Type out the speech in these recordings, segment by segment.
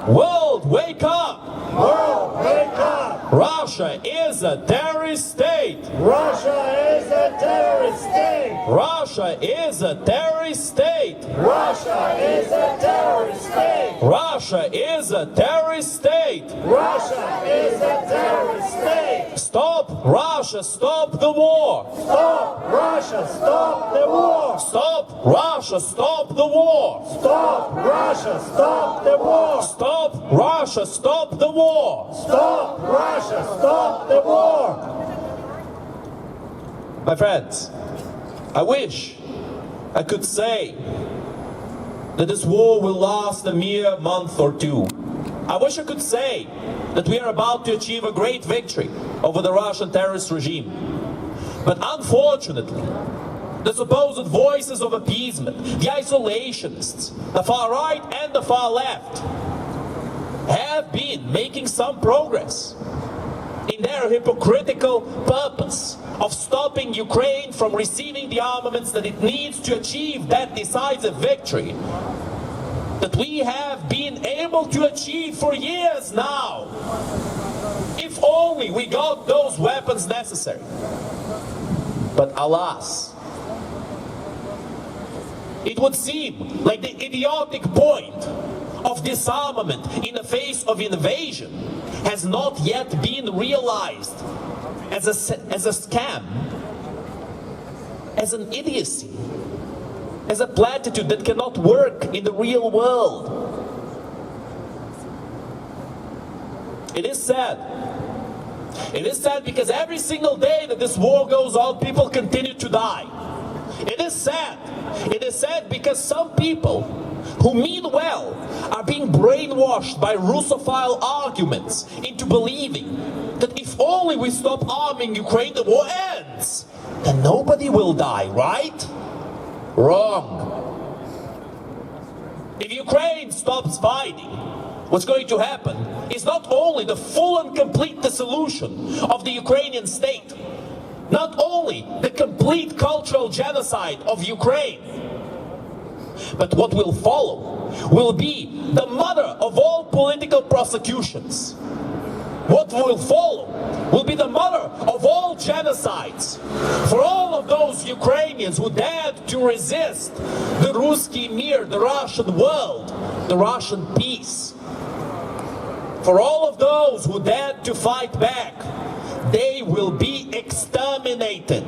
World, wake up! World, wake up! Russia is a terrorist state! Russia is a terrorist state! Russia is a terrorist state! Russia is a terrorist state! Russia is a terrorist state! Russia is a terrorist state! Stop Russia, stop the war! Stop Russia, stop the war! Stop Russia, stop the war! Stop Russia, stop the war! Stop Russia, stop the war! Stop Russia, stop the war! My friends, I wish I could say that this war will last a mere month or two. I wish I could say that we are about to achieve a great victory over the Russian terrorist regime. But unfortunately, the supposed voices of appeasement, the isolationists, the far right and the far left, have been making some progress in their hypocritical purpose of stopping Ukraine from receiving the armaments that it needs to achieve that decisive victory that we have been able to achieve for years now. If only we got those weapons necessary. But alas, it would seem like the idiotic point of disarmament in the face of invasion has not yet been realized as a scam, as an idiocy, as a platitude that cannot work in the real world. It is sad. It is sad because every single day that this war goes on, people continue to die. It is sad. It is sad because some people who mean well are being brainwashed by Russophile arguments into believing that if only we stop arming Ukraine, the war ends. Then nobody will die, right? Wrong. If Ukraine stops fighting, what's going to happen is not only the full and complete dissolution of the Ukrainian state, not only the complete cultural genocide of Ukraine, but what will follow will be the mother of all political prosecutions. What will follow will be the mother of all genocides. For all of those Ukrainians who dared to resist the Ruski Mir, the Russian world, the Russian peace. For all of those who dared to fight back, they will be exterminated.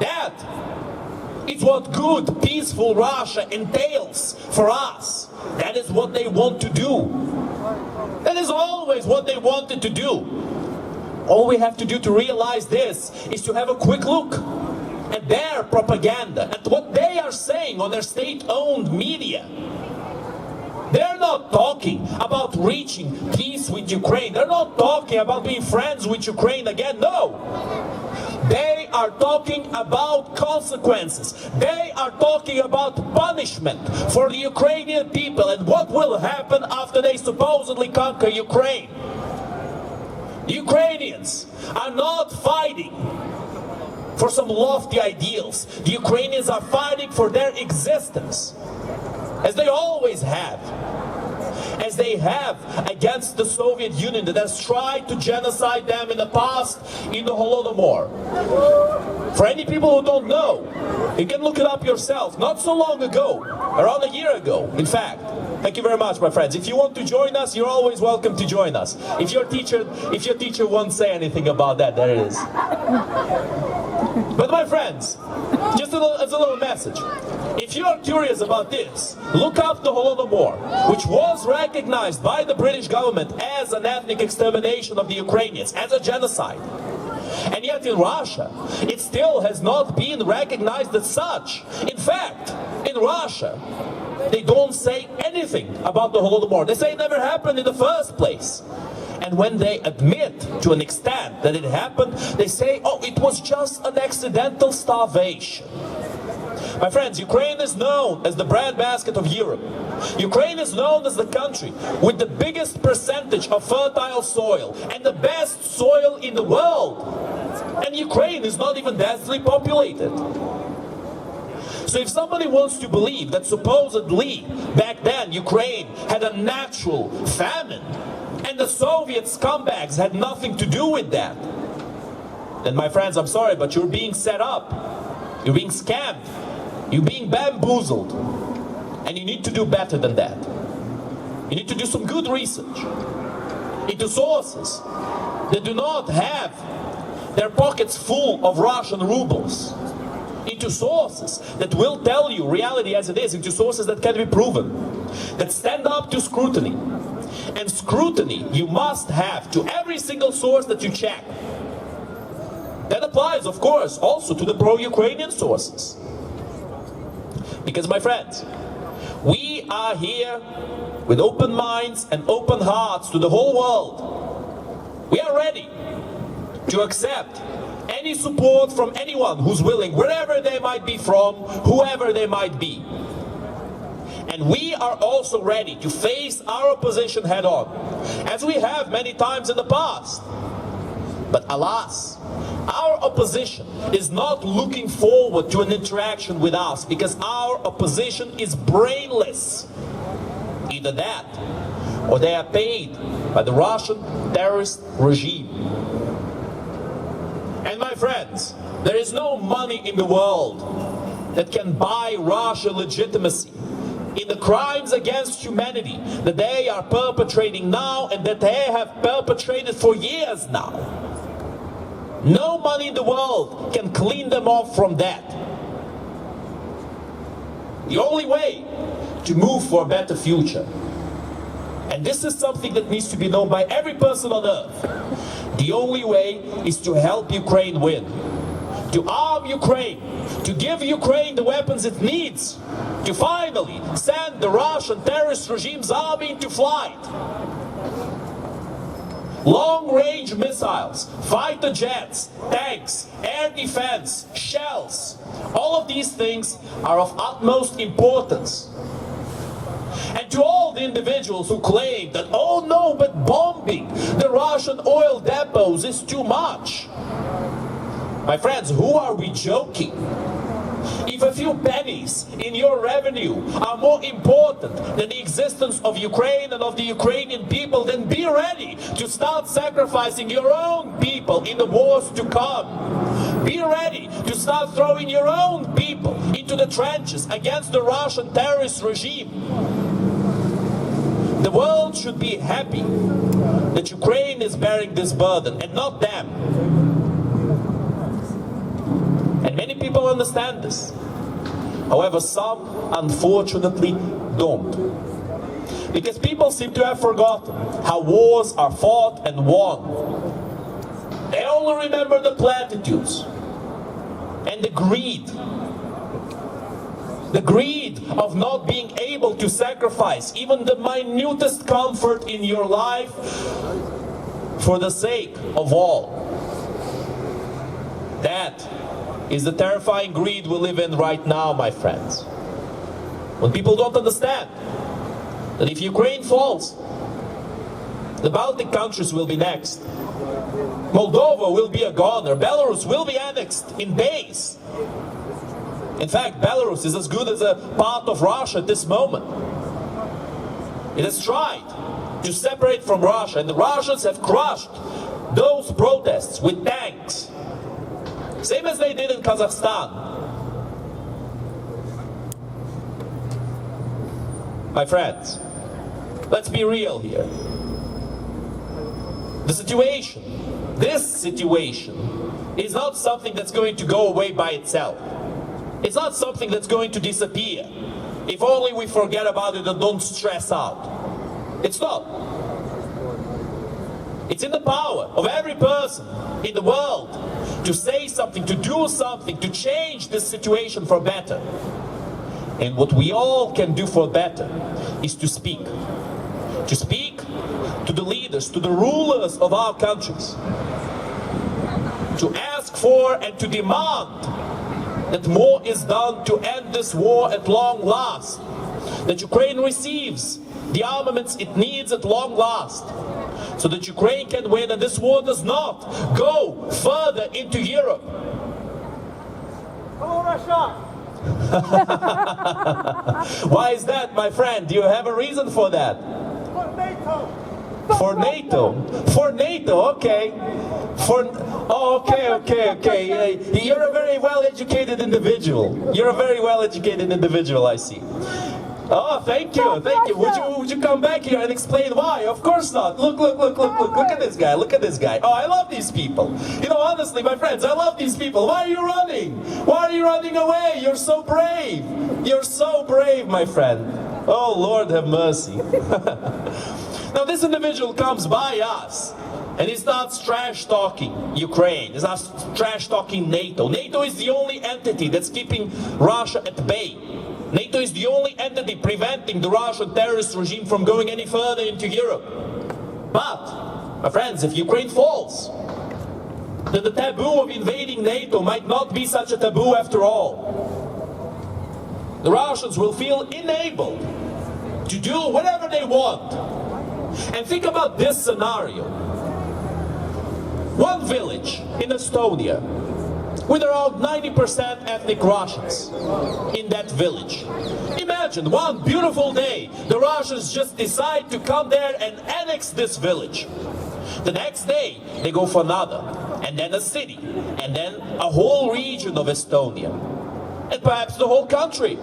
That is what good, peaceful Russia entails for us. That is what they want to do. That is always what they wanted to do. All we have to do to realize this is to have a quick look at their propaganda, at what they are saying on their state-owned media. They're not talking about reaching peace with Ukraine. They're not talking about being friends with Ukraine again. No. They are talking about consequences. They are talking about punishment for the Ukrainian people and what will happen after they supposedly conquer Ukraine. The Ukrainians are not fighting for some lofty ideals. The Ukrainians are fighting for their existence, as they always have. As they have against the Soviet Union that has tried to genocide them in the past in the Holodomor. For any people who don't know, you can look it up yourself. Not so long ago, around a year ago, in fact. Thank you very much, my friends. If you want to join us, you're always welcome to join us. If your teacher won't say anything about that, there it is. But my friends, just as a little message. If you are curious about this, look up the Holodomor, which was recognized by the British government as an ethnic extermination of the Ukrainians, as a genocide. And yet in Russia, it still has not been recognized as such. In fact, in Russia, they don't say anything about the Holodomor. They say it never happened in the first place. And when they admit to an extent that it happened, they say, oh, it was just an accidental starvation. My friends, Ukraine is known as the breadbasket of Europe. Ukraine is known as the country with the biggest percentage of fertile soil and the best soil in the world. And Ukraine is not even densely populated. So if somebody wants to believe that supposedly back then Ukraine had a natural famine and the Soviet scumbags had nothing to do with that, then my friends, I'm sorry, but you're being set up. You're being scammed. You're being bamboozled. And you need to do better than that. You need to do some good research into sources that do not have their pockets full of Russian rubles, into sources that will tell you reality as it is, into sources that can be proven, that stand up to scrutiny. And scrutiny you must have to every single source that you check. That applies, of course, also to the pro-Ukrainian sources. Because, my friends, we are here with open minds and open hearts to the whole world. We are ready to accept any support from anyone who's willing, wherever they might be from, whoever they might be. And we are also ready to face our opposition head on, as we have many times in the past. But alas, our opposition is not looking forward to an interaction with us because our opposition is brainless. Either that, or they are paid by the Russian terrorist regime. And my friends, there is no money in the world that can buy Russia legitimacy in the crimes against humanity that they are perpetrating now and that they have perpetrated for years now. No money in the world can clean them off from that. The only way to move for a better future, and this is something that needs to be known by every person on earth, the only way is to help Ukraine win, to arm Ukraine, to give Ukraine the weapons it needs, to finally send the Russian terrorist regime's army into flight. Long-range missiles, fighter jets, tanks, air defense, shells, all of these things are of utmost importance. And to all the individuals who claim that, oh no, but bombing the Russian oil depots is too much. My friends, who are we joking? If a few pennies in your revenue are more important than the existence of Ukraine and of the Ukrainian people, then be ready to start sacrificing your own people in the wars to come. Be ready to start throwing your own people into the trenches against the Russian terrorist regime. The world should be happy that Ukraine is bearing this burden and not them. And many people understand this. However, some unfortunately don't. Because people seem to have forgotten how wars are fought and won. They only remember the platitudes and the greed. The greed of not being able to sacrifice even the minutest comfort in your life for the sake of all. That is the terrifying greed we live in right now, my friends. When people don't understand that if Ukraine falls, the Baltic countries will be next. Moldova will be a goner. Belarus will be annexed in days. In fact, Belarus is as good as a part of Russia at this moment. It has tried to separate from Russia, and the Russians have crushed those protests with tanks. Same as they did in Kazakhstan. My friends, let's be real here. The situation, this situation, is not something that's going to go away by itself. It's not something that's going to disappear. If only we forget about it and don't stress out. It's not. It's in the power of every person in the world to say something, to do something, to change this situation for better. And what we all can do for better is to speak. To speak to the leaders, to the rulers of our countries. To ask for and to demand that more is done to end this war at long last. That Ukraine receives the armaments it needs at long last. So that Ukraine can win and this war does not go further into Europe. Go Russia! Why is that, my friend? Do you have a reason for that? For NATO. For NATO, okay. Okay. You're a very well-educated individual. You're a very well-educated individual, I see. Oh, thank you. Would you come back here and explain why? Of course not. Look at this guy. Look at this guy. Oh, I love these people. You know, honestly, my friends, I love these people. Why are you running? Why are you running away? You're so brave. You're so brave, my friend. Oh, Lord have mercy. Now, this individual comes by us, and he starts trash-talking Ukraine. He starts trash-talking NATO. NATO is the only entity that's keeping Russia at bay. NATO is the only entity preventing the Russian terrorist regime from going any further into Europe. But, my friends, if Ukraine falls, then the taboo of invading NATO might not be such a taboo after all. The Russians will feel enabled to do whatever they want. And think about this scenario. One village in Estonia with around 90% ethnic Russians in that village. Imagine one beautiful day, the Russians just decide to come there and annex this village. The next day, they go for another, and then a city, and then a whole region of Estonia, and perhaps the whole country.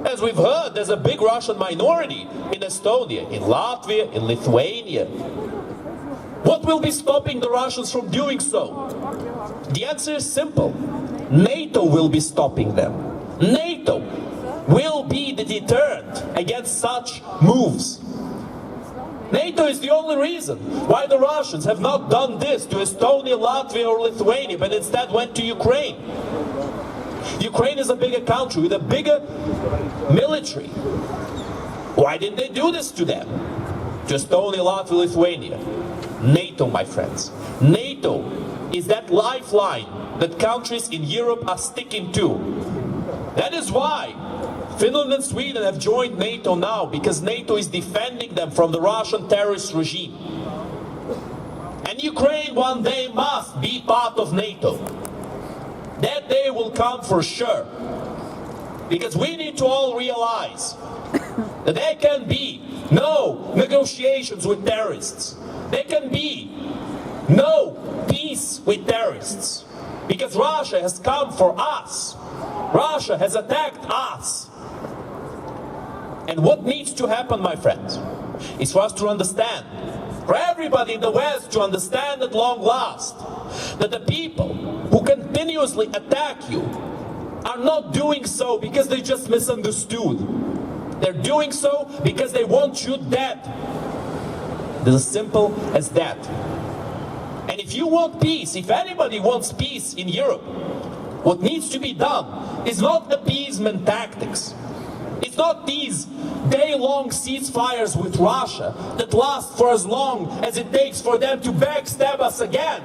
As we've heard, there's a big Russian minority in Estonia, in Latvia, in Lithuania. What will be stopping the Russians from doing so? The answer is simple. NATO will be stopping them. NATO will be the deterrent against such moves. NATO is the only reason why the Russians have not done this to Estonia, Latvia or Lithuania, but instead went to Ukraine. Ukraine is a bigger country with a bigger military. Why didn't they do this to them? To Estonia, Latvia, Lithuania. NATO, my friends. NATO is that lifeline that countries in Europe are sticking to. That is why Finland and Sweden have joined NATO now, because NATO is defending them from the Russian terrorist regime. And Ukraine one day must be part of NATO. That day will come for sure. Because we need to all realize that there can be no negotiations with terrorists. There can be no peace with terrorists. Because Russia has come for us. Russia has attacked us. And what needs to happen, my friends, is for us to understand, for everybody in the West to understand at long last, that the people who continuously attack you are not doing so because they just misunderstood. They're doing so because they want you dead. It's as simple as that. And if you want peace, if anybody wants peace in Europe, what needs to be done is not appeasement tactics. It's not these day-long ceasefires with Russia that last for as long as it takes for them to backstab us again.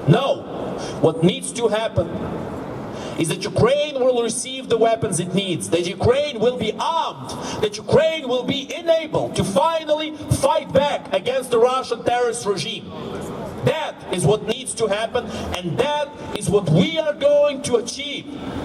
No. What needs to happen is that Ukraine will receive the weapons it needs, that Ukraine will be armed, that Ukraine will be enabled to finally fight back against the Russian terrorist regime. That is what needs to happen, and that is what we are going to achieve.